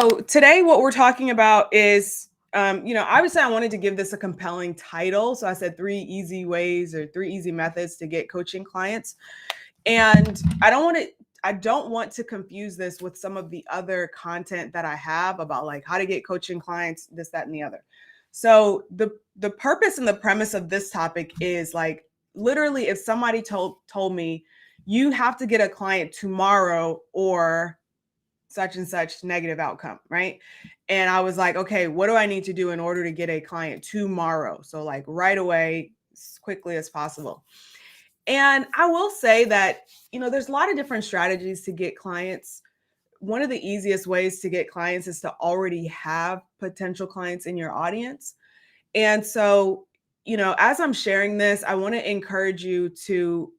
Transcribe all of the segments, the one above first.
So today, what we're talking about is, obviously I wanted to give this a compelling title. So I said 3 easy methods to get coaching clients. And I don't want to confuse this with some of the other content that I have about like how to get coaching clients, this, that, and the other. So the purpose and the premise of this topic is like literally if somebody told me you have to get a client tomorrow or such and such negative outcome, right? And I was like, okay, what do I need to do in order to get a client tomorrow? So like right away, as quickly as possible. And I will say that, there's a lot of different strategies to get clients. One of the easiest ways to get clients is to already have potential clients in your audience. And so, as I'm sharing this, I want to encourage you to,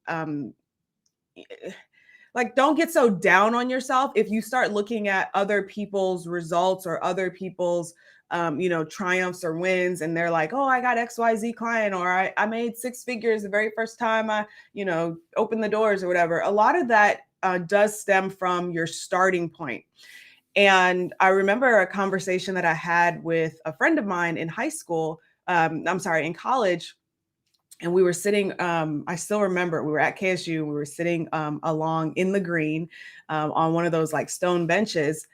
like, don't get so down on yourself if you start looking at other people's results or other people's triumphs or wins, and they're like, oh, I got XYZ client, or I made 6 figures the very first time I opened the doors or whatever. A lot of that does stem from your starting point. And I remember a conversation that I had with a friend of mine in high school, in college. And we were sitting, I still remember, we were at KSU, we were sitting along in the green on one of those like stone benches.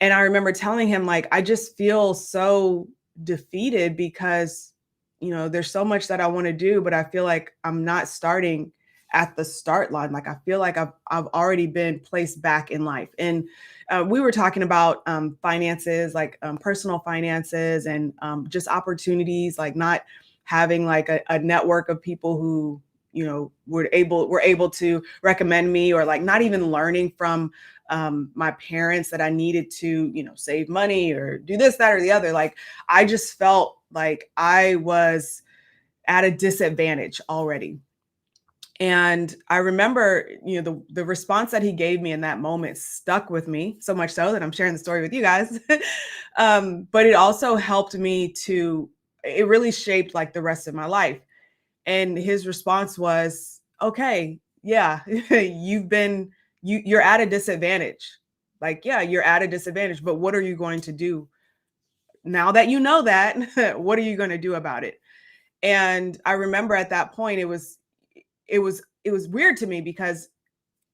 And I remember telling him, like, I just feel so defeated because, there's so much that I want to do, but I feel like I'm not starting at the start line. Like, I feel like I've already been placed back in life. And we were talking about finances, like personal finances and just opportunities, like not having like a network of people who, were able to recommend me, or like not even learning from my parents that I needed to, save money or do this, that, or the other. Like, I just felt like I was at a disadvantage already. And I remember, the response that he gave me in that moment stuck with me so much so that I'm sharing the story with you guys. But it also helped me it really shaped like the rest of my life. And his response was, okay, yeah, you're at a disadvantage. Like, yeah, you're at a disadvantage, but what are you going to do now that you know that? What are you going to do about it? And I remember at that point, it was weird to me because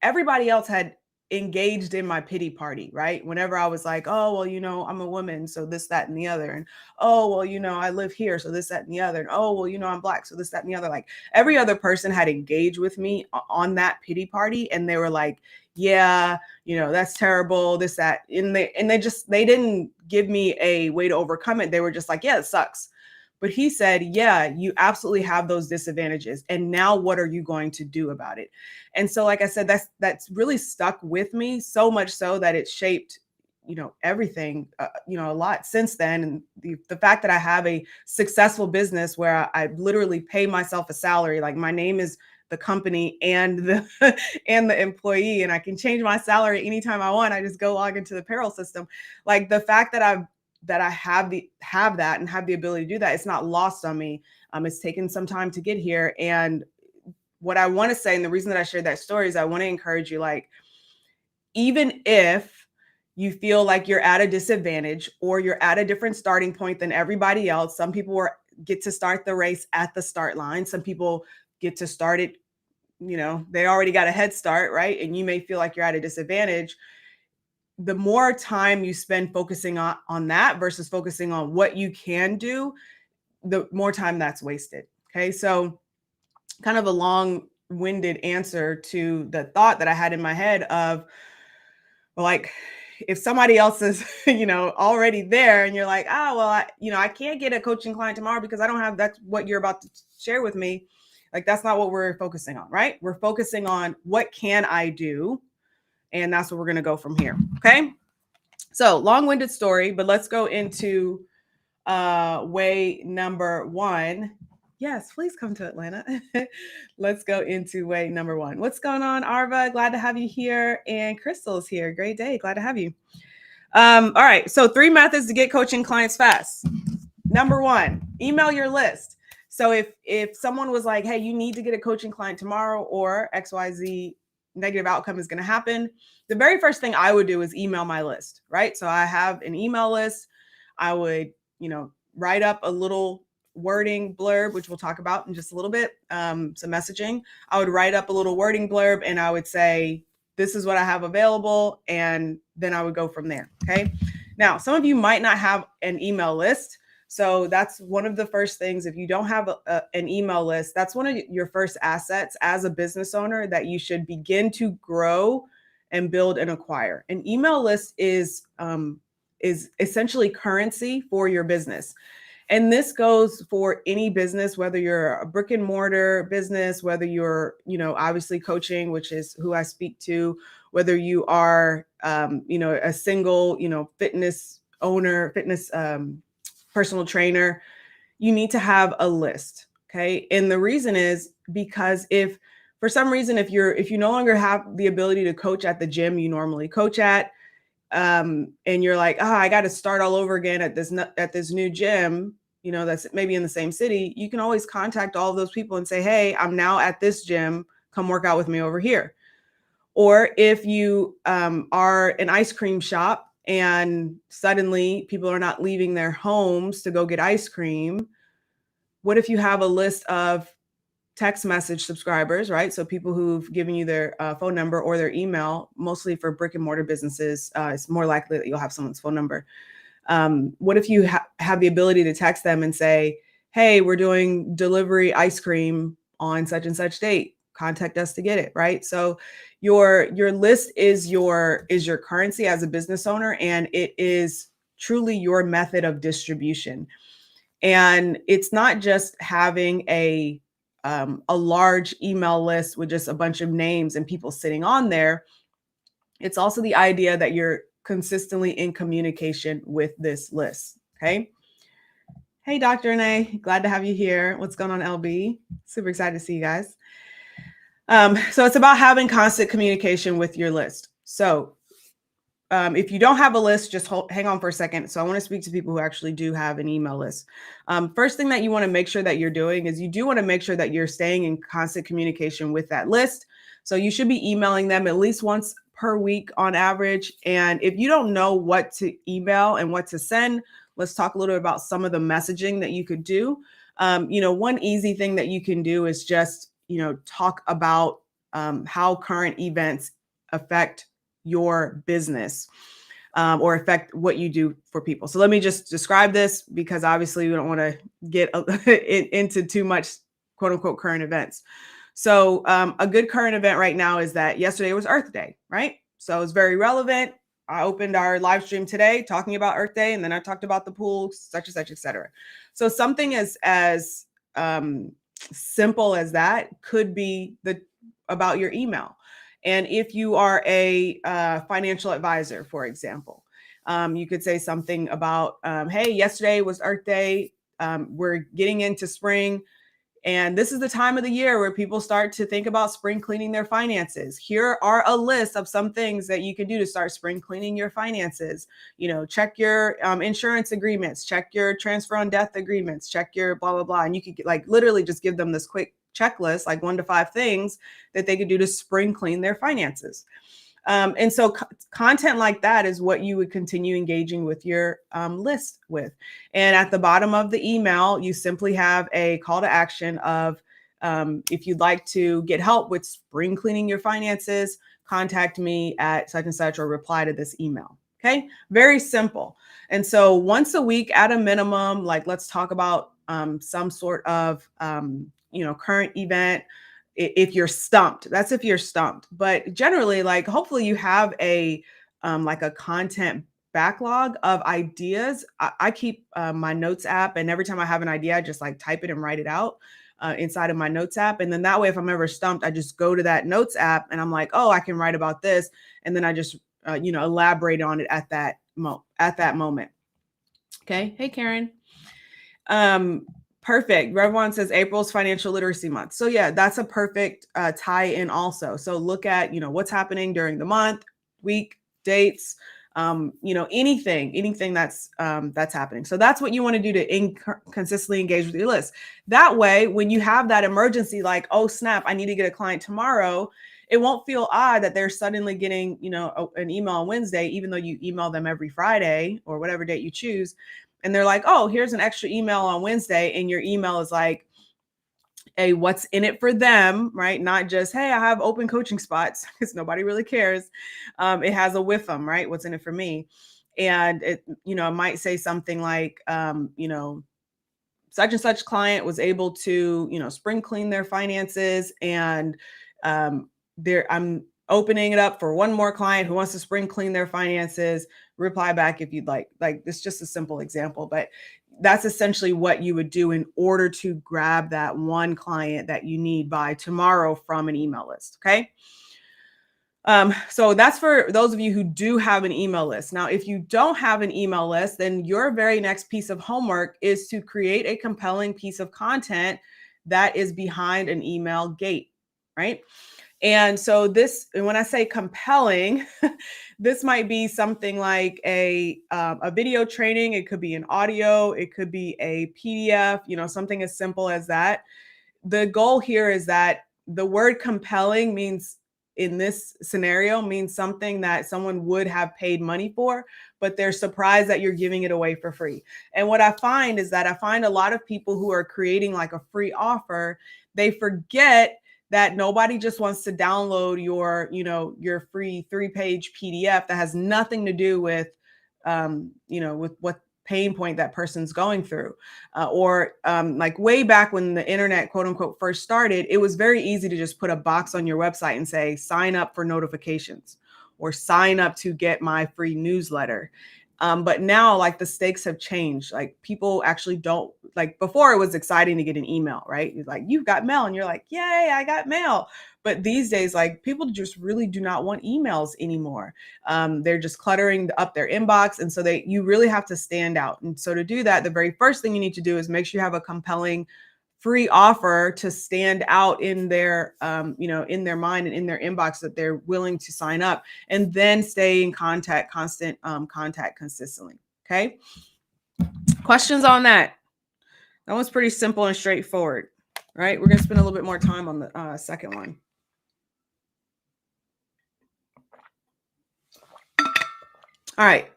everybody else had engaged in my pity party, right? Whenever I was like, oh, well, I'm a woman, so this, that, and the other. And oh, well, I live here, so this, that, and the other. And oh, well, I'm Black, so this, that, and the other. Like, every other person had engaged with me on that pity party. And they were like, yeah, that's terrible, this, that. And they didn't give me a way to overcome it. They were just like, yeah, it sucks. But he said, yeah, you absolutely have those disadvantages. And now what are you going to do about it? And so, like I said, that's really stuck with me, so much so that it shaped, everything, a lot since then. And the fact that I have a successful business where I literally pay myself a salary, like my name is the company and the and the employee, and I can change my salary anytime I want. I just go log into the payroll system. Like, the fact that I have that and have the ability to do that, it's not lost on me. It's taken some time to get here. And what I want to say, and the reason that I shared that story, is I want to encourage you, like, even if you feel like you're at a disadvantage or you're at a different starting point than everybody else, some people get to start the race at the start line. Some people get to start it, they already got a head start, right? And you may feel like you're at a disadvantage. The more time you spend focusing on that versus focusing on what you can do, the more time that's wasted. Okay. So kind of a long-winded answer to the thought that I had in my head of, like, if somebody else is, already there and you're like, well, I can't get a coaching client tomorrow because I don't have, that's what you're about to share with me. Like, that's not what we're focusing on, right? We're focusing on what can I do? And that's where we're going to go from here. Okay. So long-winded story, but let's go into way number one. Yes, please come to Atlanta. Let's go into way number one. What's going on, Arva? Glad to have you here. And Crystal's here. Great day. Glad to have you. All right. So 3 methods to get coaching clients fast. Number 1, email your list. So if someone was like, hey, you need to get a coaching client tomorrow or XYZ, negative outcome is going to happen, the very first thing I would do is email my list, right? So I have an email list. I would, write up a little wording blurb, which we'll talk about in just a little bit, some messaging. I would write up a little wording blurb and I would say, this is what I have available. And then I would go from there. Okay. Now, some of you might not have an email list. So that's one of the first things. If you don't have an email list, that's one of your first assets as a business owner that you should begin to grow and build and acquire. An email list is essentially currency for your business. And this goes for any business, whether you're a brick and mortar business, whether you're, obviously coaching, which is who I speak to, whether you are, a single, fitness owner, personal trainer, you need to have a list. Okay. And the reason is because if for some reason, if you no longer have the ability to coach at the gym you normally coach at, and you're like, I got to start all over again at this new gym, that's maybe in the same city, you can always contact all of those people and say, hey, I'm now at this gym, come work out with me over here. Or if you are an ice cream shop and suddenly people are not leaving their homes to go get ice cream, what if you have a list of text message subscribers, right? So people who've given you their phone number or their email, mostly for brick and mortar businesses, it's more likely that you'll have someone's phone number. What if you have the ability to text them and say, hey, we're doing delivery ice cream on such and such date, contact us to get it, right? So your list is your currency as a business owner, and it is truly your method of distribution. And it's not just having a large email list with just a bunch of names and people sitting on there. It's also the idea that you're consistently in communication with this list. Okay. Hey, Dr. Renee, glad to have you here. What's going on, LB? Super excited to see you guys. So it's about having constant communication with your list. So if you don't have a list, just hang on for a second. So I want to speak to people who actually do have an email list. First thing that you want to make sure that you're doing is you do want to make sure that you're staying in constant communication with that list. So you should be emailing them at least once per week on average. And if you don't know what to email and what to send, let's talk a little bit about some of the messaging that you could do. One easy thing that you can do is just, talk about how current events affect your business or affect what you do for people. So let me just describe this, because obviously we don't want to get into too much quote unquote current events. So a good current event right now is that yesterday was Earth Day, right? So it's very relevant. I opened our live stream today talking about Earth Day, and then I talked about the pool, such and such, et cetera. So something as simple as that could be about your email. And if you are a financial advisor, for example, you could say something about, hey, yesterday was Earth Day. We're getting into spring. And this is the time of the year where people start to think about spring cleaning their finances. Here are a list of some things that you can do to start spring cleaning your finances. Check your insurance agreements, check your transfer on death agreements, check your blah, blah, blah. And you could literally just give them this quick checklist, like 1 to 5 things that they could do to spring clean their finances. And so content like that is what you would continue engaging with your list with. And at the bottom of the email, you simply have a call to action of if you'd like to get help with spring cleaning your finances, contact me at such and such or reply to this email. Okay, very simple. And so once a week at a minimum, let's talk about some sort of current event. If you're stumped, that's if you're stumped. But generally, hopefully you have a content backlog of ideas. I keep my notes app, and every time I have an idea, I just type it and write it out inside of my notes app. And then that way, if I'm ever stumped, I just go to that notes app and I'm like, oh, I can write about this. And then I just, elaborate on it at that moment. Okay. Hey, Karen. Perfect. Revwan says April's financial literacy month. So yeah, that's a perfect tie in also. So look at, what's happening during the month, week, dates, anything that's happening. So that's what you want to do to consistently engage with your list. That way, when you have that emergency, oh snap, I need to get a client tomorrow, it won't feel odd that they're suddenly getting, an email on Wednesday, even though you email them every Friday or whatever date you choose. And they're like, oh, here's an extra email on Wednesday. And your email is like a what's in it for them, right? Not just, hey, I have open coaching spots, because nobody really cares. It has a with them, right? What's in it for me? And it, it might say something like, such and such client was able to, spring clean their finances, and I'm opening it up for one more client who wants to spring clean their finances. Reply back if you'd like. Like, it's just a simple example, but that's essentially what you would do in order to grab that one client that you need by tomorrow from an email list. Okay. So that's for those of you who do have an email list. Now, if you don't have an email list, then your very next piece of homework is to create a compelling piece of content that is behind an email gate, right? And so and when I say compelling, this might be something like a video training. It could be an audio. It could be a PDF, something as simple as that. The goal here is that the word compelling means, in this scenario, means something that someone would have paid money for, but they're surprised that you're giving it away for free. And what I find is that I find a lot of people who are creating like a free offer, they forget that nobody just wants to download your free 3-page PDF that has nothing to do with, with what pain point that person's going through. Or like way back when the internet, quote unquote, first started, it was very easy to just put a box on your website and say, sign up for notifications or sign up to get my free newsletter. But now, like, the stakes have changed. Like, people actually don't, like, before it was exciting to get an email, right? It's like, you've got mail, and you're like, yay, I got mail. But these days, like, people just really do not want emails anymore. They're just cluttering up their inbox. And so you really have to stand out. And so to do that, the very first thing you need to do is make sure you have a compelling free offer to stand out in their, in their mind and in their inbox, that they're willing to sign up, and then stay in constant contact consistently. Okay. Questions on that? That one's pretty simple and straightforward, right? We're going to spend a little bit more time on the second one. All right.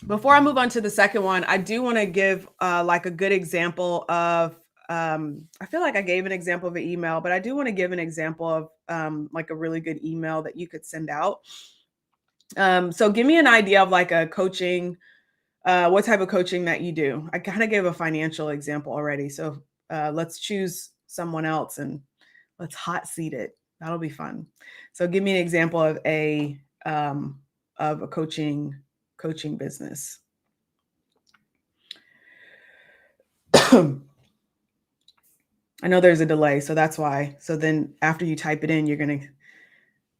Before I move on to the second one, I do want to give like a good example of, I feel like I gave an example of an email, but I do want to give an example of like a really good email that you could send out. So give me an idea of like a coaching, what type of coaching that you do. I kind of gave a financial example already. So let's choose someone else and let's hot seat it. That'll be fun. So give me an example of a coaching business. I know there's a delay, so that's why. So then after you type it in, you're going to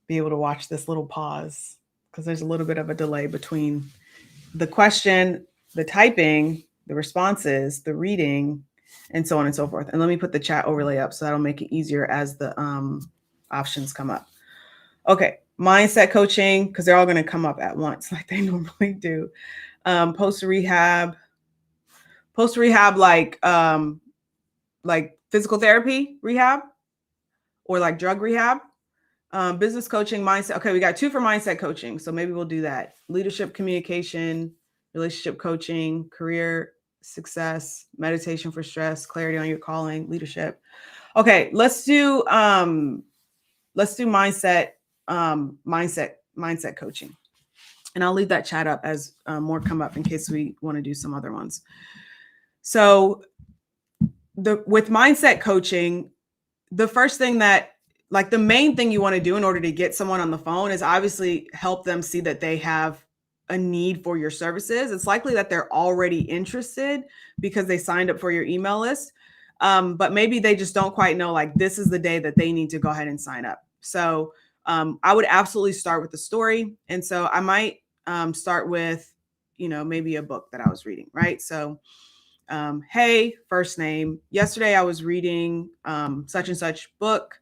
be able to watch this little pause, because there's a little bit of a delay between the question, the typing, the responses, the reading, and so on and so forth. And let me put the chat overlay up so that'll make it easier as the options come up. Okay, mindset coaching, because they're all going to come up at once like they normally do. Post rehab, like physical therapy rehab, or like drug rehab. Business coaching, mindset. Okay, we got 2 for mindset coaching, so maybe we'll do that. Leadership, communication, relationship coaching, career success, meditation for stress, clarity on your calling, leadership. Okay, let's do mindset coaching, and I'll leave that chat up as more come up in case we want to do some other ones. So with mindset coaching, the first thing that, like, the main thing you want to do in order to get someone on the phone is obviously help them see that they have a need for your services. It's likely that they're already interested because they signed up for your email list. But maybe they just don't quite know, like, this is the day that they need to go ahead and sign up. So I would absolutely start with the story. And so I might start with, maybe a book that I was reading, right? So hey, first name. Yesterday I was reading such and such book.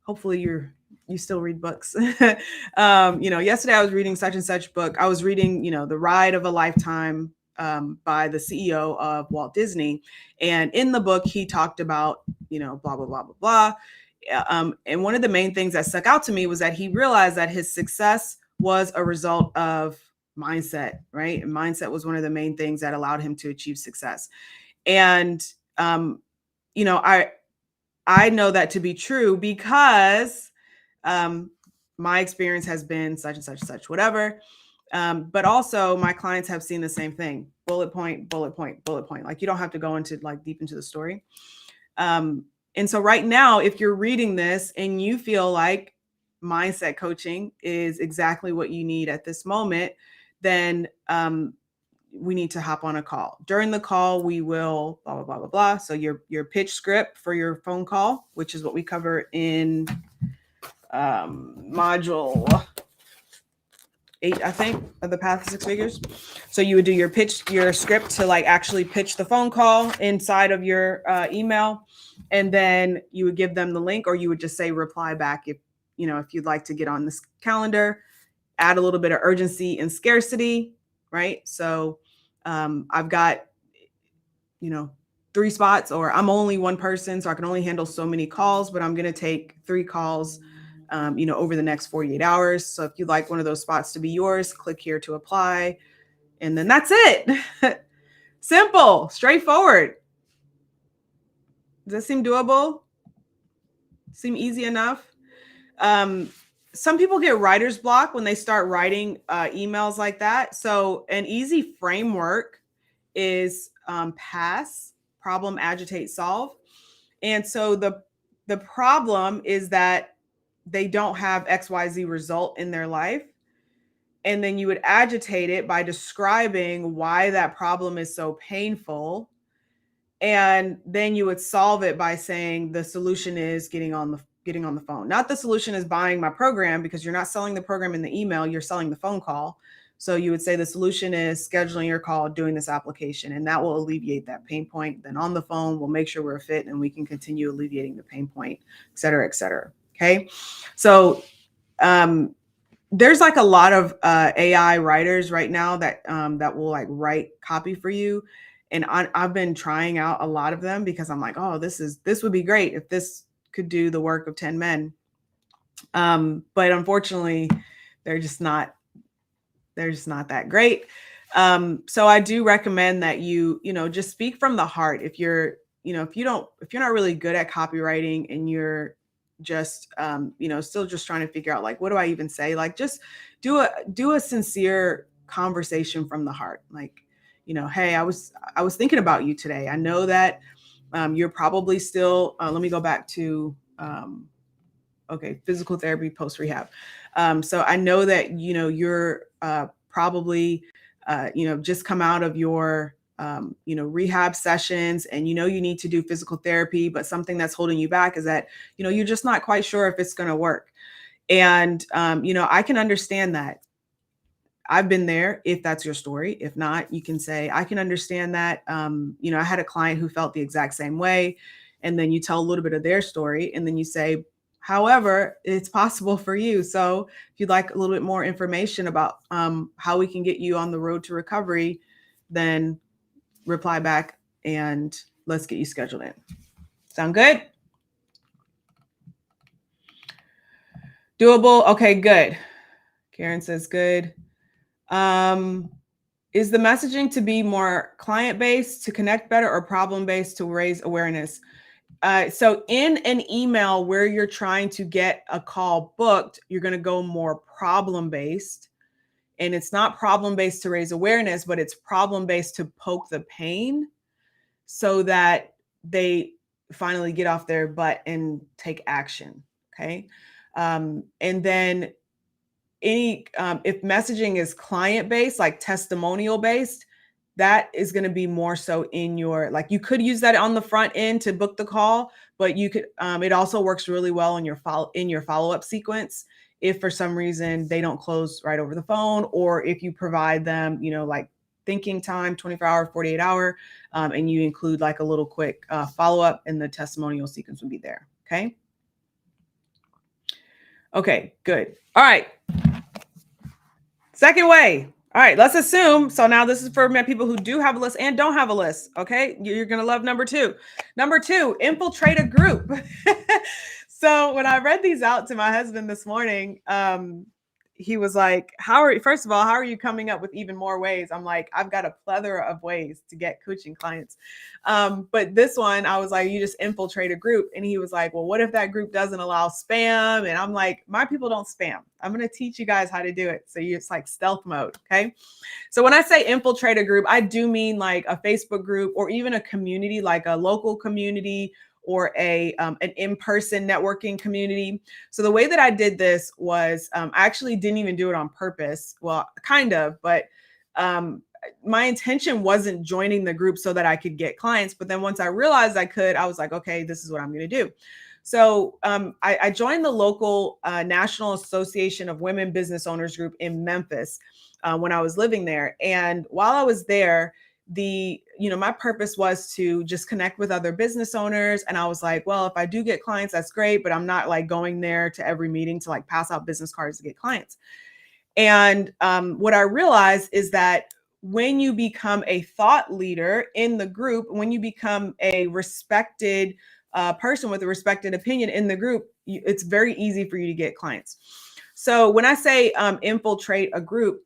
Hopefully you still read books. Yesterday I was reading such and such book. I was reading, The Ride of a Lifetime by the CEO of Walt Disney. And in the book, he talked about, blah, blah, blah, blah, blah. And one of the main things that stuck out to me was that he realized that his success was a result of mindset, right? And mindset was one of the main things that allowed him to achieve success. And you know, I know that to be true because my experience has been such and such and such, whatever. But also my clients have seen the same thing. Bullet point, bullet point, bullet point. Like you don't have to go into like deep into the story. And so right now, if you're reading this and you feel like mindset coaching is exactly what you need at this moment, then we need to hop on a call. During the call, we will blah, blah, blah, blah, blah. So your pitch script for your phone call, which is what we cover in module 8, I think, of the Path to Six Figures. So you would do your pitch, your script to like actually pitch the phone call inside of your email. And then you would give them the link, or you would just say reply back if, you know, if you'd like to get on this calendar, add a little bit of urgency and scarcity, right? So I've got, you know, 3 spots, or I'm only one person, so I can only handle so many calls, but I'm going to take 3 calls, you know, over the next 48 hours. So if you'd like one of those spots to be yours, click here to apply. And then that's it. Simple, straightforward. Does that seem doable? Seem easy enough? Some people get writer's block when they start writing emails like that. So an easy framework is PASS, problem, agitate, solve. And so the problem is that they don't have XYZ result in their life. And then you would agitate it by describing why that problem is so painful. And then you would solve it by saying the solution is getting on the phone. Not the solution is buying my program, because you're not selling the program in the email, you're selling the phone call. So you would say the solution is scheduling your call, doing this application, and that will alleviate that pain point. Then on the phone, we'll make sure we're fit and we can continue alleviating the pain point, et cetera, et cetera. Okay. So there's like a lot of AI writers right now that that will like write copy for you. And I've been trying out a lot of them because I'm like, oh, this would be great if this could do the work of 10 men. But unfortunately, they're just not that great. So I do recommend that you know, just speak from the heart. If you're, you know, if you're not really good at copywriting and you're just, you know, still just trying to figure out like, what do I even say? Like, just do a sincere conversation from the heart. Like, you know, hey, I was thinking about you today. I know that you're probably still, let me go back to, okay, physical therapy post rehab. So I know that, you know, you're probably, you know, just come out of your, you know, rehab sessions, and, you know, you need to do physical therapy, but something that's holding you back is that, you know, you're just not quite sure if it's going to work. And, you know, I can understand that. I've been there, if that's your story. If not, you can say, I can understand that. You know, I had a client who felt the exact same way. And then you tell a little bit of their story, and then you say, however, it's possible for you. So if you'd like a little bit more information about how we can get you on the road to recovery, then reply back and let's get you scheduled in. Sound good? Doable? Okay, good. Karen says good. Is the messaging to be more client-based to connect better, or problem-based to raise awareness? So in an email where you're trying to get a call booked, you're going to go more problem-based. And it's not problem-based to raise awareness, but it's problem-based to poke the pain so that they finally get off their butt and take action. Okay. And then if messaging is client-based, like testimonial-based, that is going to be more so in your, like, you could use that on the front end to book the call, but you could, it also works really well in your follow-up sequence. If for some reason they don't close right over the phone, or if you provide them, you know, like thinking time, 24-hour, 48-hour, and you include like a little quick follow-up, and the testimonial sequence would be there. Okay. Okay, good. All right. Second way. All right, let's assume. So now this is for people who do have a list and don't have a list. Okay, you're going to love number 2. Number 2, infiltrate a group. So when I read these out to my husband this morning, he was like, first of all, how are you coming up with even more ways? I'm like, I've got a plethora of ways to get coaching clients. But this one, I was like, you just infiltrate a group. And he was like, well, what if that group doesn't allow spam? And I'm like, my people don't spam. I'm going to teach you guys how to do it. So it's like stealth mode. Okay. So when I say infiltrate a group, I do mean like a Facebook group or even a community, like a local community or an in-person networking community. So the way that I did this was I actually didn't even do it on purpose. Well, kind of, but my intention wasn't joining the group so that I could get clients. But then once I realized I could, I was like, okay, this is what I'm going to do. So I joined the local National Association of Women Business Owners group in Memphis when I was living there. And while I was there, my purpose was to just connect with other business owners. And I was like, well, if I do get clients, that's great, but I'm not like going there to every meeting to like pass out business cards to get clients. And what I realized is that when you become a thought leader in the group, when you become a respected person with a respected opinion in the group, it's very easy for you to get clients. So when I say infiltrate a group,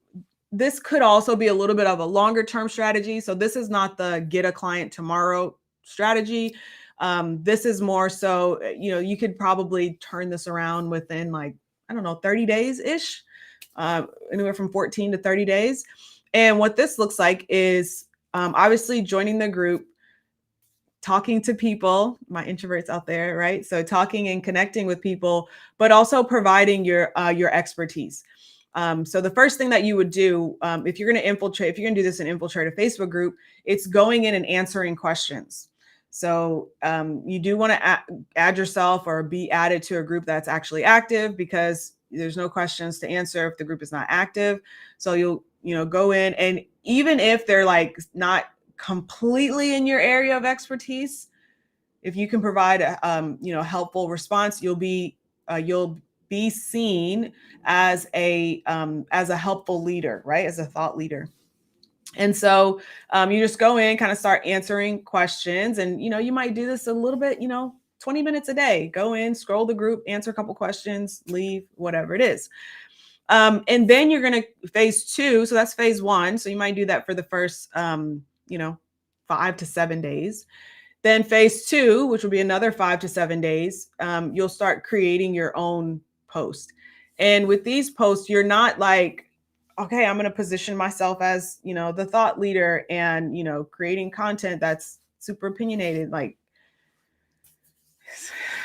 this could also be a little bit of a longer term strategy. So this is not the get a client tomorrow strategy. This is more so, you could probably turn this around within 30 days ish, anywhere from 14 to 30 days. And what this looks like is obviously joining the group, talking to people, my introverts out there, right? So talking and connecting with people, but also providing your expertise. So the first thing that you would do if you're going to do this and infiltrate a Facebook group, it's going in and answering questions. So you do want to add yourself or be added to a group that's actually active, because there's no questions to answer if the group is not active. So you'll go in, and even if they're like not completely in your area of expertise, if you can provide a helpful response, you'll be seen as a helpful leader, right? As a thought leader. And so you just go in, kind of start answering questions, and you might do this a little bit, 20 minutes a day. Go in, scroll the group, answer a couple questions, leave, whatever it is. And then you're going to phase 2. So that's phase 1. So you might do that for the first 5 to 7 days. Then phase 2, which will be another 5 to 7 days, you'll start creating your own post. And with these posts, you're not like, okay, I'm going to position myself as, the thought leader and, creating content that's super opinionated. Like,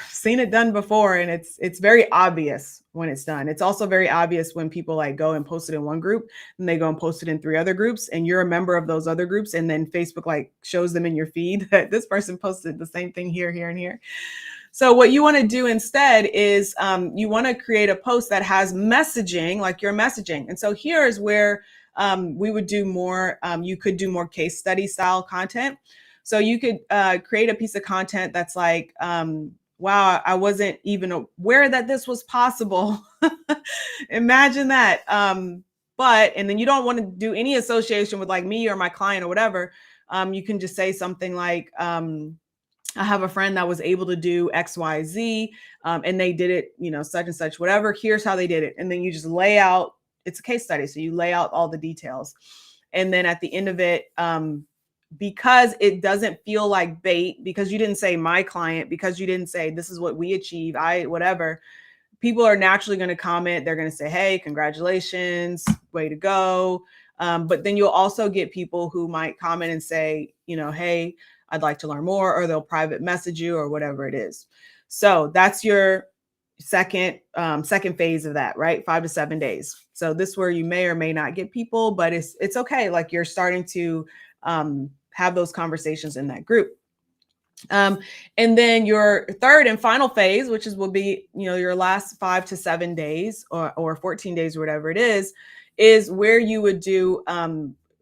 seen it done before, and it's very obvious when it's done. It's also very obvious when people like go and post it in one group and they go and post it in 3 other groups, and you're a member of those other groups, and then Facebook like shows them in your feed that this person posted the same thing here, here, and here. So what you want to do instead is you want to create a post that has messaging, like your messaging. And so here is where we would do more. You could do more case study style content. So you could create a piece of content that's like, wow, I wasn't even aware that this was possible. Imagine that. And then you don't want to do any association with like me or my client or whatever. You can just say something like, I have a friend that was able to do X, Y, Z, and they did it, such and such, whatever. Here's how they did it. And then you just lay out, it's a case study. So you lay out all the details. And then at the end of it, because it doesn't feel like bait, because you didn't say my client, because you didn't say this is what we achieve, whatever, people are naturally going to comment. They're going to say, hey, congratulations, way to go. But then you'll also get people who might comment and say, hey, I'd like to learn more, or they'll private message you or whatever it is. So that's your second phase of that, right? 5 to 7 days. So this is where you may or may not get people, but it's okay. Like, you're starting to have those conversations in that group. And then your third and final phase, which will be, your last 5 to 7 days or 14 days or whatever it is where you would do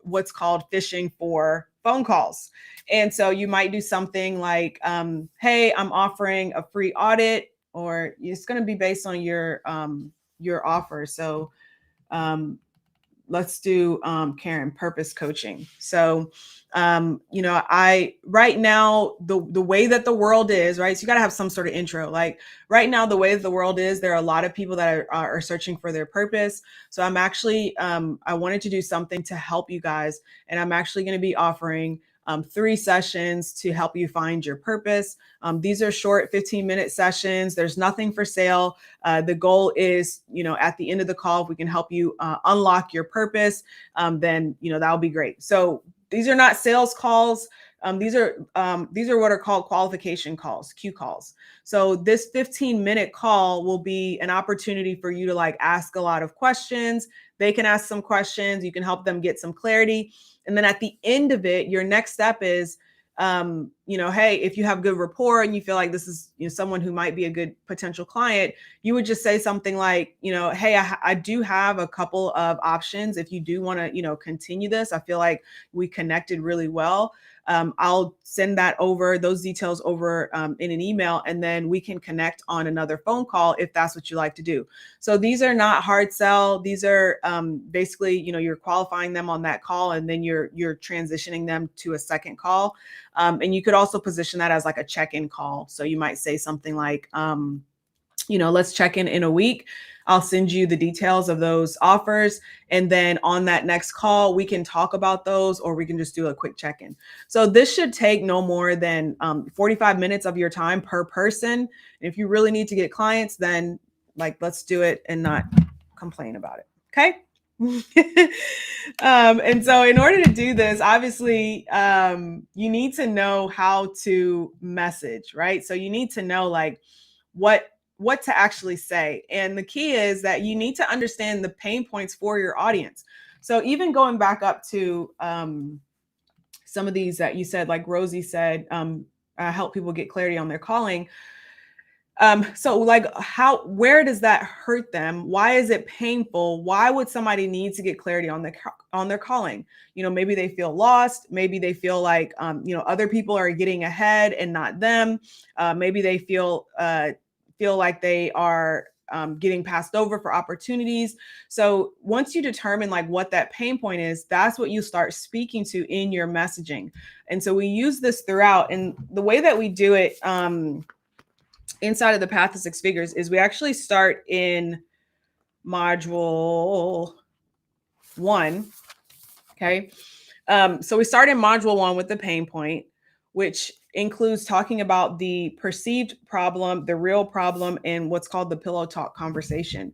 what's called fishing for phone calls. And so you might do something like, hey, I'm offering a free audit, or it's going to be based on your offer. So let's do Karen, purpose coaching. So I right now, the way that the world is, right? So you got to have some sort of intro. Like right now, the way that the world is, there are a lot of people that are searching for their purpose. So I'm actually I wanted to do something to help you guys, and I'm actually going to be offering 3 sessions to help you find your purpose. These are short 15-minute sessions. There's nothing for sale. The goal is, at the end of the call, if we can help you unlock your purpose, then, that'll be great. So these are not sales calls. These are what are called qualification calls, Q calls. So this 15-minute call will be an opportunity for you to like ask a lot of questions. They can ask some questions. You can help them get some clarity. And then at the end of it, your next step is, hey, if you have good rapport and you feel like this is someone who might be a good potential client, you would just say something like, hey, I do have a couple of options. If you do want to, continue this, I feel like we connected really well. I'll send those details over in an email, and then we can connect on another phone call if that's what you like to do. So these are not hard sell. These are basically, you're qualifying them on that call, and then you're transitioning them to a second call. And you could also position that as like a check-in call. So you might say something like, let's check in a week. I'll send you the details of those offers. And then on that next call, we can talk about those, or we can just do a quick check-in. So this should take no more than 45 minutes of your time per person. And if you really need to get clients, then let's do it and not complain about it. Okay. And so in order to do this, obviously, you need to know how to message, right? So you need to know what to actually say. And the key is that you need to understand the pain points for your audience. So even going back up to some of these that you said, like Rosie said, help people get clarity on their calling. So where does that hurt them? Why is it painful? Why would somebody need to get clarity on their calling? Maybe they feel lost. Maybe they feel like, other people are getting ahead and not them. Maybe they feel like they are getting passed over for opportunities. So once you determine what that pain point is, that's what you start speaking to in your messaging. And so we use this throughout. And the way that we do it inside of the Path to Six Figures is we actually start in module 1. Okay. So we start in module 1 with the pain point, which includes talking about the perceived problem, the real problem, and what's called the pillow talk conversation.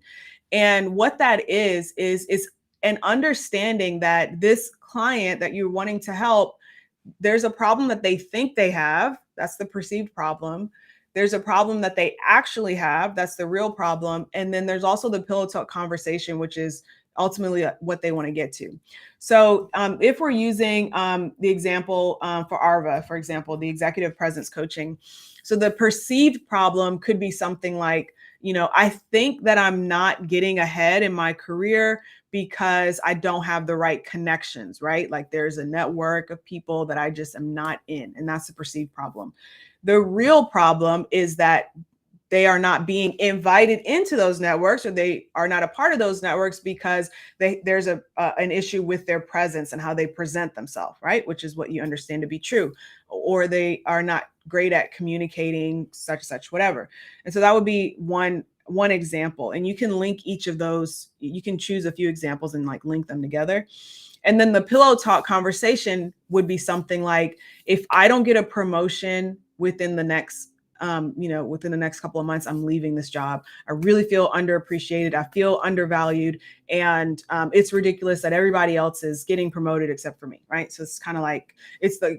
And what that is an understanding that this client that you're wanting to help, there's a problem that they think they have. That's the perceived problem. There's a problem that they actually have. That's the real problem. And then there's also the pillow talk conversation, which is ultimately what they want to get to. So if we're using the example for ARVA, for example, the executive presence coaching. So the perceived problem could be something like, I think that I'm not getting ahead in my career because I don't have the right connections, right? Like there's a network of people that I just am not in, and that's the perceived problem. The real problem is that they are not being invited into those networks, or they are not a part of those networks because there's an issue with their presence and how they present themselves, right? Which is what you understand to be true. Or they are not great at communicating such, whatever. And so that would be one example. And you can link each of those. You can choose a few examples and link them together. And then the pillow talk conversation would be something like, if I don't get a promotion within the next couple of months, I'm leaving this job. I really feel underappreciated. I feel undervalued. And it's ridiculous that everybody else is getting promoted except for me, right? So it's kind of like,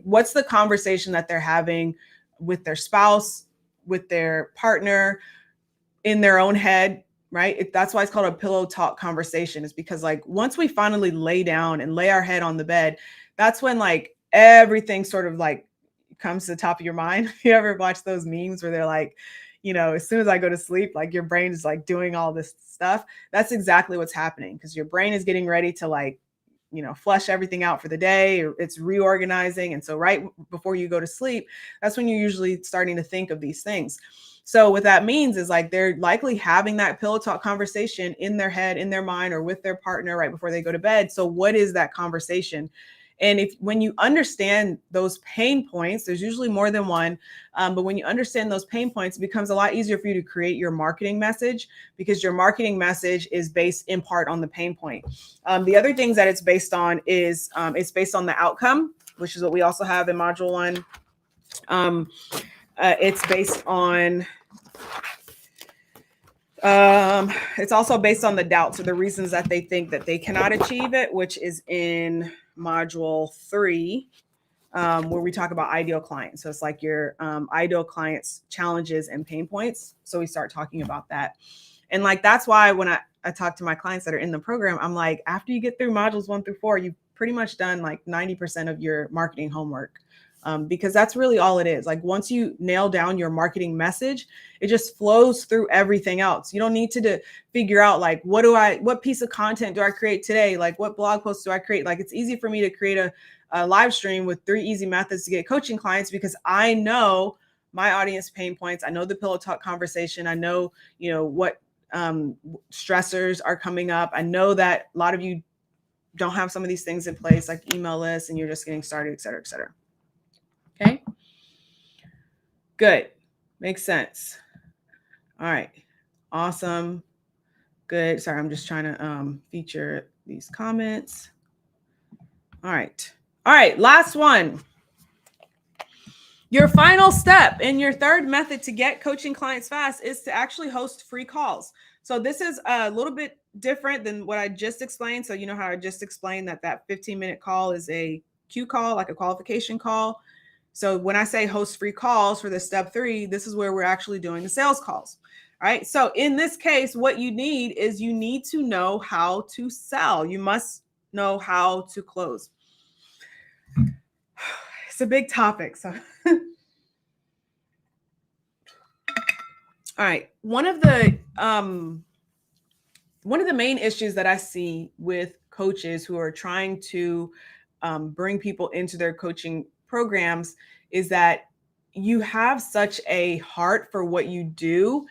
what's the conversation that they're having with their spouse, with their partner, in their own head, right? That's why it's called a pillow talk conversation, is because once we finally lay down and lay our head on the bed, that's when everything sort of comes to the top of your mind. You ever watch those memes where they're like, as soon as I go to sleep, your brain is doing all this stuff? That's exactly what's happening, because your brain is getting ready to flush everything out for the day, or it's reorganizing. And so right before you go to sleep, that's when you're usually starting to think of these things. So what that means is like they're likely having that pillow talk conversation in their head, in their mind, or with their partner right before they go to bed. So what is that conversation? And when you understand those pain points, there's usually more than one, but when you understand those pain points, it becomes a lot easier for you to create your marketing message, because your marketing message is based in part on the pain point. The other things that it's based on is it's based on the outcome, which is what we also have in module 1. It's based on it's also based on the doubts or the reasons that they think that they cannot achieve it, which is in module 3, where we talk about ideal clients. So it's like your ideal clients' challenges and pain points. So we start talking about that. And like, that's why when I talk to my clients that are in the program, I'm like, after you get through modules 1 through 4, you've pretty much done like 90% of your marketing homework. Because that's really all it is. Like, once you nail down your marketing message, it just flows through everything else. You don't need to figure out like, what piece of content do I create today? Like, what blog posts do I create? Like, it's easy for me to create a live stream with 3 easy methods to get coaching clients, because I know my audience pain points. I know the pillow talk conversation. I know, what stressors are coming up. I know that a lot of you don't have some of these things in place, like email lists, and you're just getting started, et cetera, et cetera. Okay. Good. Makes sense. All right. Awesome. Good. Sorry, I'm just trying to feature these comments. All right. All right. Last one. Your final step in your third method to get coaching clients fast is to actually host free calls. So this is a little bit different than what I just explained. So you know how I just explained that 15-minute call is a Q call, like a qualification call. So when I say host free calls for the step 3, this is where we're actually doing the sales calls. All right. So in this case, what you need is you need to know how to sell. You must know how to close. It's a big topic. So all right. One of the main issues that I see with coaches who are trying to bring people into their coaching programs is that you have such a heart for what you do,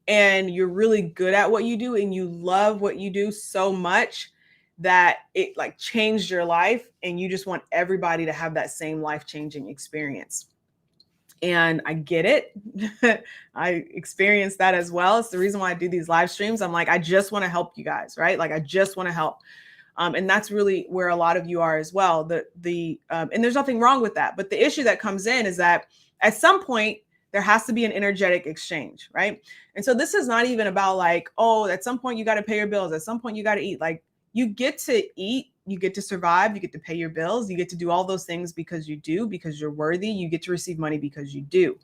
and you're really good at what you do, and you love what you do so much that it like changed your life, and you just want everybody to have that same life-changing experience. And I get it. I experienced that as well. It's the reason why I do these live streams. I'm like, I just want to help you guys, right? Like, I just want to help. And that's really where a lot of you are as well. And there's nothing wrong with that. But the issue that comes in is that at some point, there has to be an energetic exchange, right? And so this is not even about like, oh, at some point you got to pay your bills. At some point you got to eat. Like, you get to eat, you get to survive, you get to pay your bills, you get to do all those things because you do, because you're worthy, you get to receive money because you do.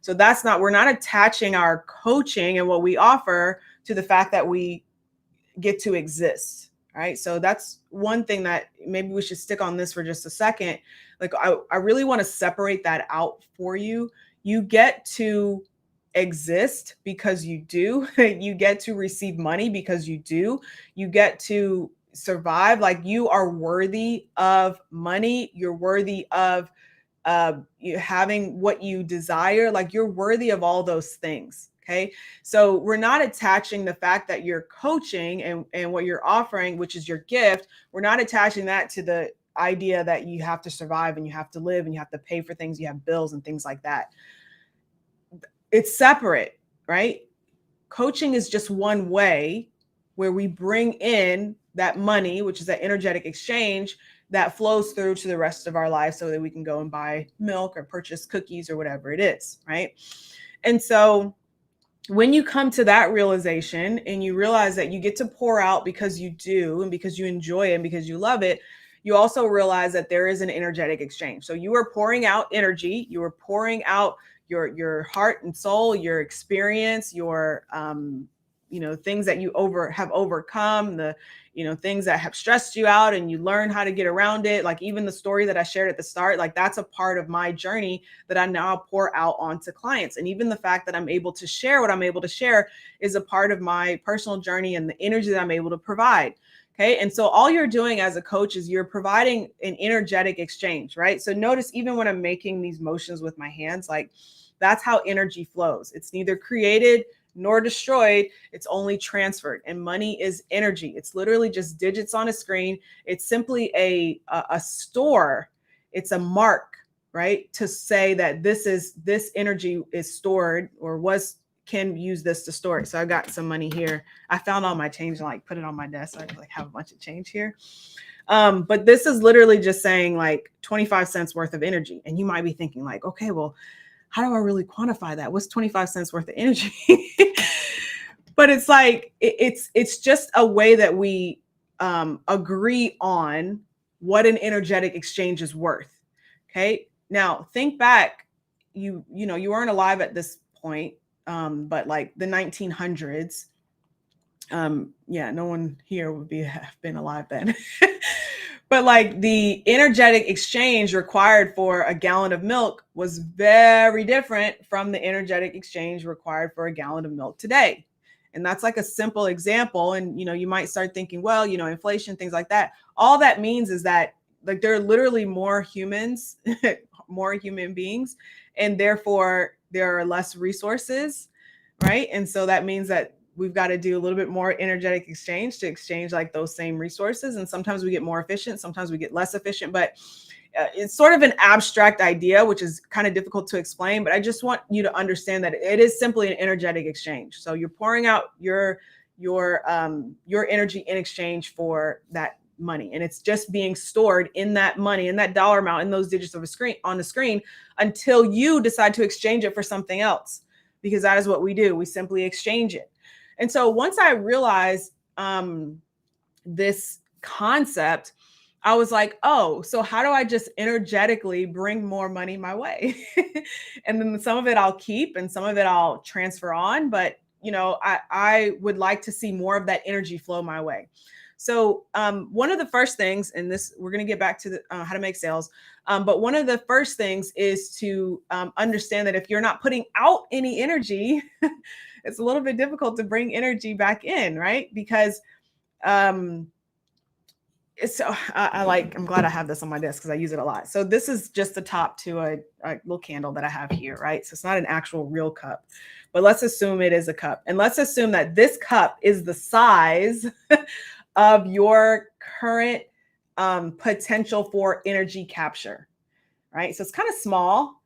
So we're not attaching our coaching and what we offer to the fact that we get to exist, right? So that's one thing that maybe we should stick on this for just a second. Like, I really want to separate that out for you. You get to exist because you do. You get to receive money because you do. You get to survive. Like, you are worthy of money. You're worthy of you having what you desire. Like, you're worthy of all those things. Okay. So we're not attaching the fact that you're coaching and what you're offering, which is your gift. We're not attaching that to the idea that you have to survive and you have to live and you have to pay for things. You have bills and things like that. It's separate, right? Coaching is just one way where we bring in that money, which is that energetic exchange that flows through to the rest of our life so that we can go and buy milk or purchase cookies or whatever it is, right? And so when you come to that realization and you realize that you get to pour out because you do and because you enjoy it and because you love it, you also realize that there is an energetic exchange. So you are pouring out energy, you are pouring out your heart and soul, your experience, your things that you have overcome, the things that have stressed you out, and you learn how to get around it. Like, even the story that I shared at the start, like, that's a part of my journey that I now pour out onto clients. And even the fact that I'm able to share what I'm able to share is a part of my personal journey and the energy that I'm able to provide. Okay. And so all you're doing as a coach is you're providing an energetic exchange, right? So notice even when I'm making these motions with my hands, like that's how energy flows. It's neither created nor destroyed. It's only transferred. And money is energy. It's literally just digits on a screen. It's simply a store. It's a mark, right? To say that this energy is stored or can use this to store it. So I got some money here. I found all my change and like put it on my desk. So I like have a bunch of change here. But this is literally just saying like 25 cents worth of energy. And you might be thinking like, okay, well, how do I really quantify that? What's 25 cents worth of energy? But it's like, it's just a way that we agree on what an energetic exchange is worth. Okay. Now think back, you weren't alive at this point. But like the 1900s, yeah, no one here would have been alive then. But like the energetic exchange required for a gallon of milk was very different from the energetic exchange required for a gallon of milk today. And that's like a simple example. And, you might start thinking, well, inflation, things like that. All that means is that like there are literally more humans, more human beings, and therefore there are less resources, right? And so that means that we've got to do a little bit more energetic exchange to exchange like those same resources. And sometimes we get more efficient, sometimes we get less efficient, but it's sort of an abstract idea, which is kind of difficult to explain, but I just want you to understand that it is simply an energetic exchange. So you're pouring out your energy in exchange for that money, and it's just being stored in that money, in that dollar amount, in those digits of on the screen until you decide to exchange it for something else, because that is what we do. We simply exchange it. And so once I realized this concept, I was like, oh, so how do I just energetically bring more money my way? And then some of it I'll keep and some of it I'll transfer on. But, I would like to see more of that energy flow my way. So one of the first things, and this, we're going to get back to how to make sales. But one of the first things is to understand that if you're not putting out any energy, it's a little bit difficult to bring energy back in, right? Because I'm glad I have this on my desk because I use it a lot. So this is just the top to a little candle that I have here, right? So it's not an actual real cup, but let's assume it is a cup. And let's assume that this cup is the size of your current potential for energy capture, right? So it's kind of small,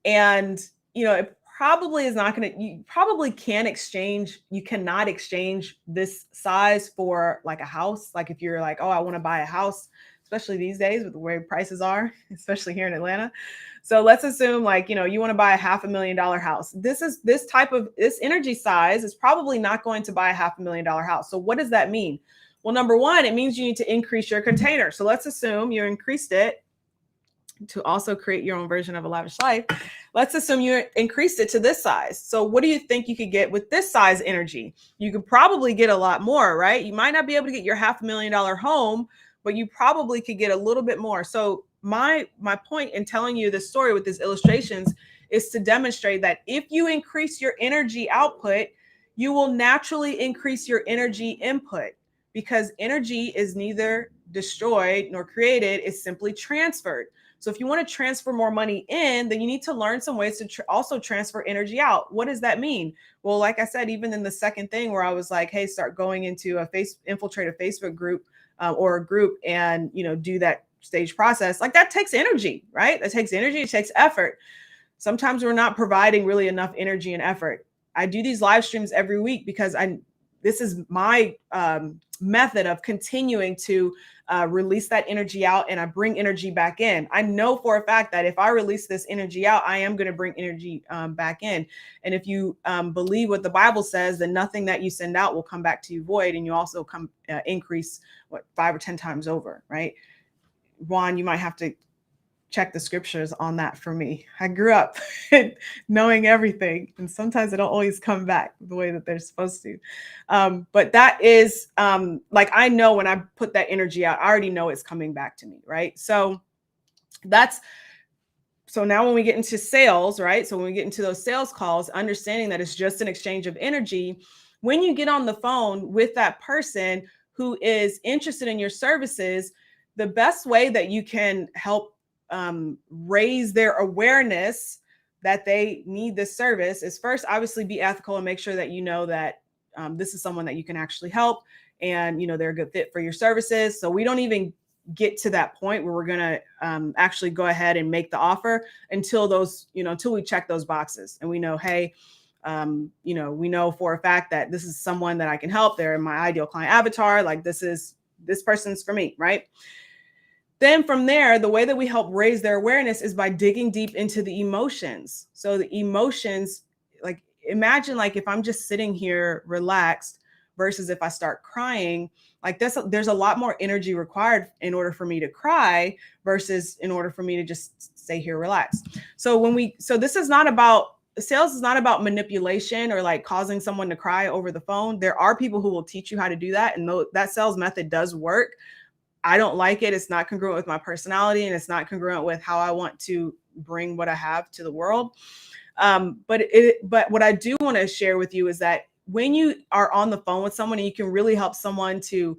and it probably is not going to, you probably you cannot exchange this size for like a house. Like if you're like, oh, I want to buy a house, especially these days with the way prices are, especially here in Atlanta. So let's assume like, you want to buy a $500,000 house. This energy size is probably not going to buy a $500,000 house. So what does that mean? Well, number one, it means you need to increase your container. So let's assume you increased it to also create your own version of a lavish life. Let's assume you increased it to this size. So what do you think you could get with this size energy? You could probably get a lot more, right? You might not be able to get your $500,000 home, but you probably could get a little bit more. So my point in telling you this story with these illustrations is to demonstrate that if you increase your energy output, you will naturally increase your energy input, because energy is neither destroyed nor created, it's simply transferred. So if you want to transfer more money in, then you need to learn some ways to also transfer energy out. What does that mean? Well, like I said, even in the second thing where I was like, hey, start going into infiltrate a Facebook group or a group and, do that stage process. Like that takes energy, right? That takes energy. It takes effort. Sometimes we're not providing really enough energy and effort. I do these live streams every week because this is my method of continuing to release that energy out, and I bring energy back in. I know for a fact that if I release this energy out, I am going to bring energy back in. And if you believe what the Bible says, then nothing that you send out will come back to you void, and you also increase 5 or 10 times over, right? Juan, you might have to check the scriptures on that for me. I grew up knowing everything, and sometimes they don't always come back the way that they're supposed to. But that is like, I know when I put that energy out, I already know it's coming back to me, right? So now when we get into sales, right? So when we get into those sales calls, understanding that it's just an exchange of energy, when you get on the phone with that person who is interested in your services, the best way that you can help raise their awareness that they need this service is first, obviously, be ethical and make sure that you know that this is someone that you can actually help, and they're a good fit for your services. So we don't even get to that point where we're going to actually go ahead and make the offer until until we check those boxes and we know, hey, we know for a fact that this is someone that I can help. They're my ideal client avatar. Like this person's for me, right? Then from there, the way that we help raise their awareness is by digging deep into the emotions. So the emotions, like imagine like if I'm just sitting here relaxed versus if I start crying, like there's a lot more energy required in order for me to cry versus in order for me to just stay here relaxed. So this is not about sales is not about manipulation or like causing someone to cry over the phone. There are people who will teach you how to do that, and that sales method does work. I don't like it. It's not congruent with my personality, and it's not congruent with how I want to bring what I have to the world. But what I do want to share with you is that when you are on the phone with someone and you can really help someone to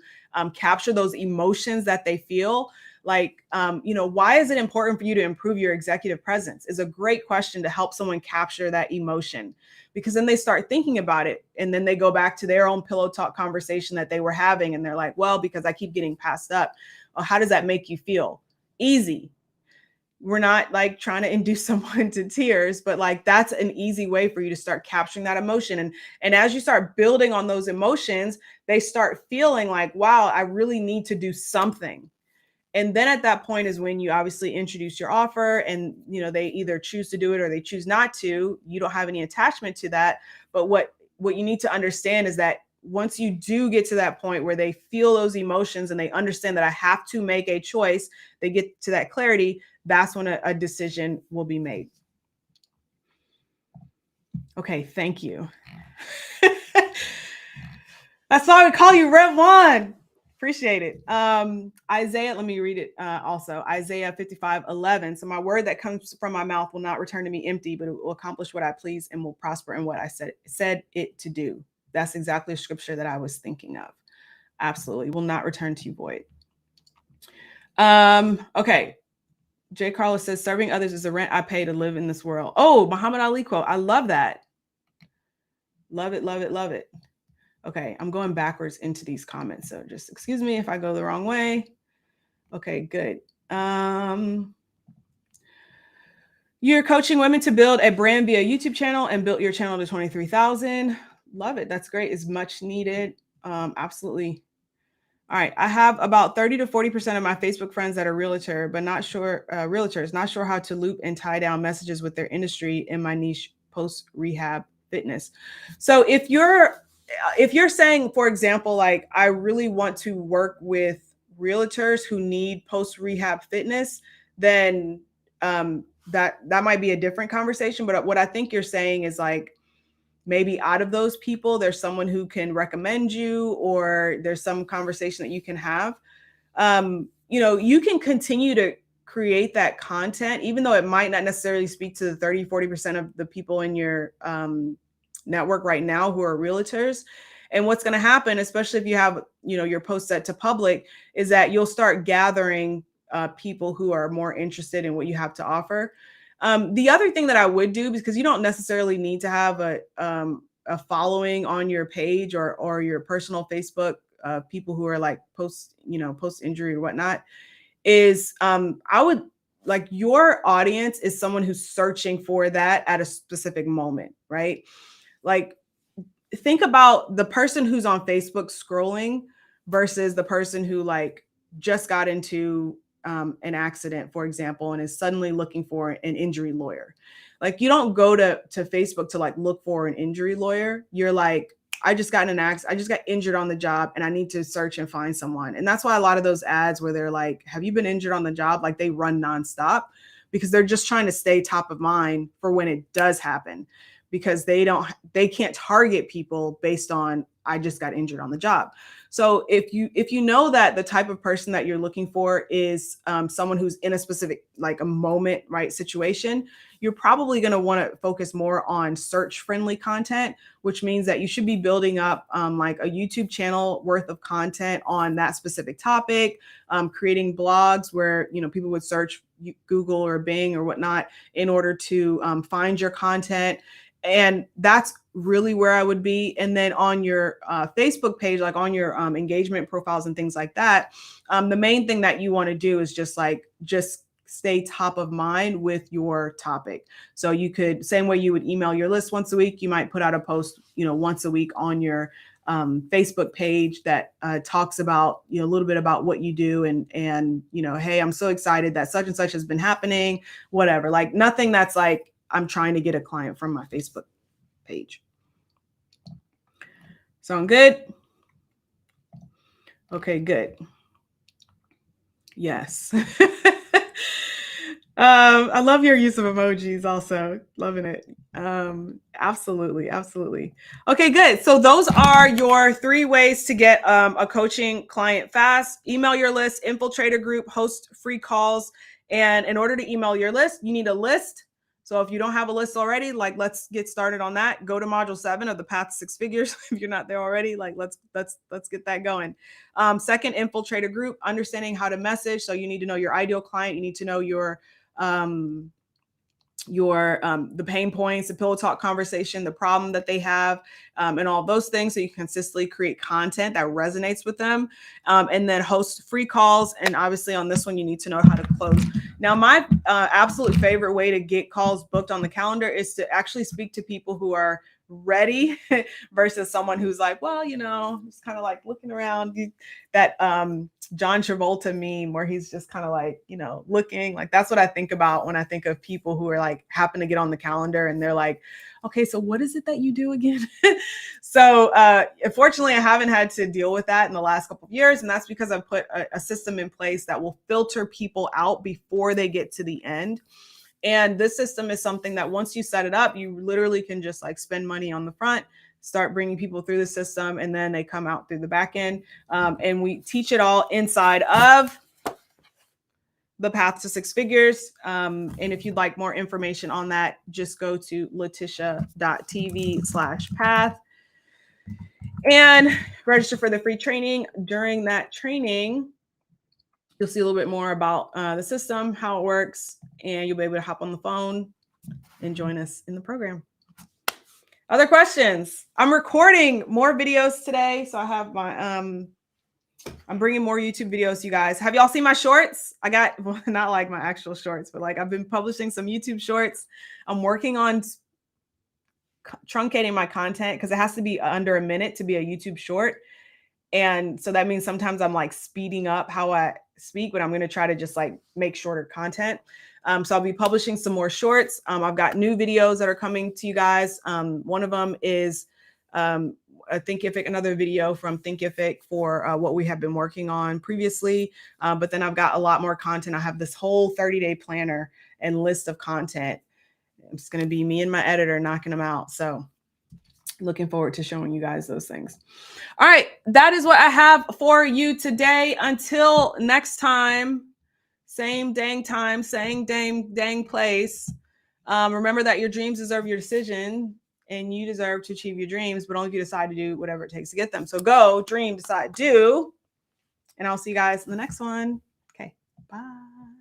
capture those emotions that they feel, like, why is it important for you to improve your executive presence is a great question to help someone capture that emotion, because then they start thinking about it and then they go back to their own pillow talk conversation that they were having. And they're like, well, because I keep getting passed up. Well, how does that make you feel? Easy. We're not like trying to induce someone to tears, but like that's an easy way for you to start capturing that emotion. And as you start building on those emotions, they start feeling like, wow, I really need to do something. And then at that point is when you obviously introduce your offer, and they either choose to do it or they choose not to. You don't have any attachment to that. But what you need to understand is that once you do get to that point where they feel those emotions and they understand that I have to make a choice, they get to that clarity, that's when a decision will be made. Okay, thank you. That's why we call you Rev One. Appreciate it. Isaiah, let me read it also. Isaiah 55:11. So my word that comes from my mouth will not return to me empty, but it will accomplish what I please and will prosper in what I said it to do. That's exactly a scripture that I was thinking of. Absolutely. Will not return to you void. Okay. Jay Carlos says, serving others is the rent I pay to live in this world. Oh, Muhammad Ali quote. I love that. Love it, love it, love it. Okay, I'm going backwards into these comments, so just excuse me if I go the wrong way. Okay, good. You're coaching women to build a brand via YouTube channel and built your channel to 23,000. Love it. That's great. It's much needed. Absolutely. All right. I have about 30 to 40% of my Facebook friends that are realtors, not sure how to loop and tie down messages with their industry in my niche post-rehab fitness. So if you're saying, for example, like, I really want to work with realtors who need post-rehab fitness, then that might be a different conversation. But what I think you're saying is like, maybe out of those people, there's someone who can recommend you, or there's some conversation that you can have. You can continue to create that content, even though it might not necessarily speak to the 30, 40% of the people in your network right now who are realtors. And what's going to happen, especially if you have, your post set to public, is that you'll start gathering people who are more interested in what you have to offer. The other thing that I would do, because you don't necessarily need to have a following on your page or your personal Facebook, people who are like post injury or whatnot, is I would like, your audience is someone who's searching for that at a specific moment, right? Like, think about the person who's on Facebook scrolling versus the person who like just got into an accident, for example, and is suddenly looking for an injury lawyer. Like, you don't go to Facebook to like look for an injury lawyer. You're like, I just got in an accident. I just got injured on the job and I need to search and find someone. And that's why a lot of those ads where they're like, have you been injured on the job? Like, they run nonstop because they're just trying to stay top of mind for when it does happen, because they can't target people based on, I just got injured on the job. So if you know that the type of person that you're looking for is someone who's in a specific, like a moment, right, situation, you're probably going to want to focus more on search friendly content, which means that you should be building up like a YouTube channel worth of content on that specific topic, creating blogs where, you know, people would search Google or Bing or whatnot in order to find your content. And that's really where I would be. And then on your Facebook page, like on your engagement profiles and things like that, the main thing that you want to do is just stay top of mind with your topic. So you could, same way you would email your list once a week, you might put out a post, you know, once a week on your Facebook page that talks about, you know, a little bit about what you do and, you know, hey, I'm so excited that such and such has been happening, whatever, like nothing that's like, I'm trying to get a client from my Facebook page. Sound good? Okay, good. Yes. I love your use of emojis also. Loving it. Absolutely. Absolutely. Okay, good. So those are your 3 ways to get a coaching client fast. Email your list, infiltrate a group, host free calls. And in order to email your list, you need a list. So if you don't have a list already, like let's get started on that. Go to module 7 of the Path to 6 Figures. If you're not there already, like let's get that going. Second, infiltrate a group, understanding how to message. So you need to know your ideal client. You need to know the pain points, the pillow talk conversation, the problem that they have, and all those things, so you can consistently create content that resonates with them, and then host free calls. And obviously on this one, you need to know how to close. Now, my absolute favorite way to get calls booked on the calendar is to actually speak to people who are ready versus someone who's like, well, you know, just kind of like looking around. That John Travolta meme where he's just kind of like, you know, looking. Like that's what I think about when I think of people who are like happen to get on the calendar and they're like, okay, so what is it that you do again? So unfortunately, I haven't had to deal with that in the last couple of years. And that's because I've put a system in place that will filter people out before they get to the end. And this system is something that once you set it up, you literally can just like spend money on the front, start bringing people through the system, and then they come out through the back end. And we teach it all inside of the Path to 6 Figures. And if you'd like more information on that, just go to latisha.tv/path and register for the free training. During that training, you'll see a little bit more about the system, how it works, and you'll be able to hop on the phone and join us in the program. Other questions? I'm recording more videos today, so I have my I'm bringing more YouTube videos to you guys. Have y'all seen my shorts? I got, well, not like my actual shorts, but like I've been publishing some YouTube shorts. I'm working on truncating my content because it has to be under a minute to be a YouTube short. And so that means sometimes I'm like speeding up how I speak, but I'm going to try to just like make shorter content. So I'll be publishing some more shorts. I've got new videos that are coming to you guys. One of them is a Thinkific, another video from Thinkific for what we have been working on previously. But then I've got a lot more content. I have this whole 30-day planner and list of content. It's going to be me and my editor knocking them out. So looking forward to showing you guys those things. All right, that is what I have for you today. Until next time, same dang time, same dang place. Remember that your dreams deserve your decision and you deserve to achieve your dreams, but only if you decide to do whatever it takes to get them. So go, dream, decide, do. And I'll see you guys in the next one. Okay, bye.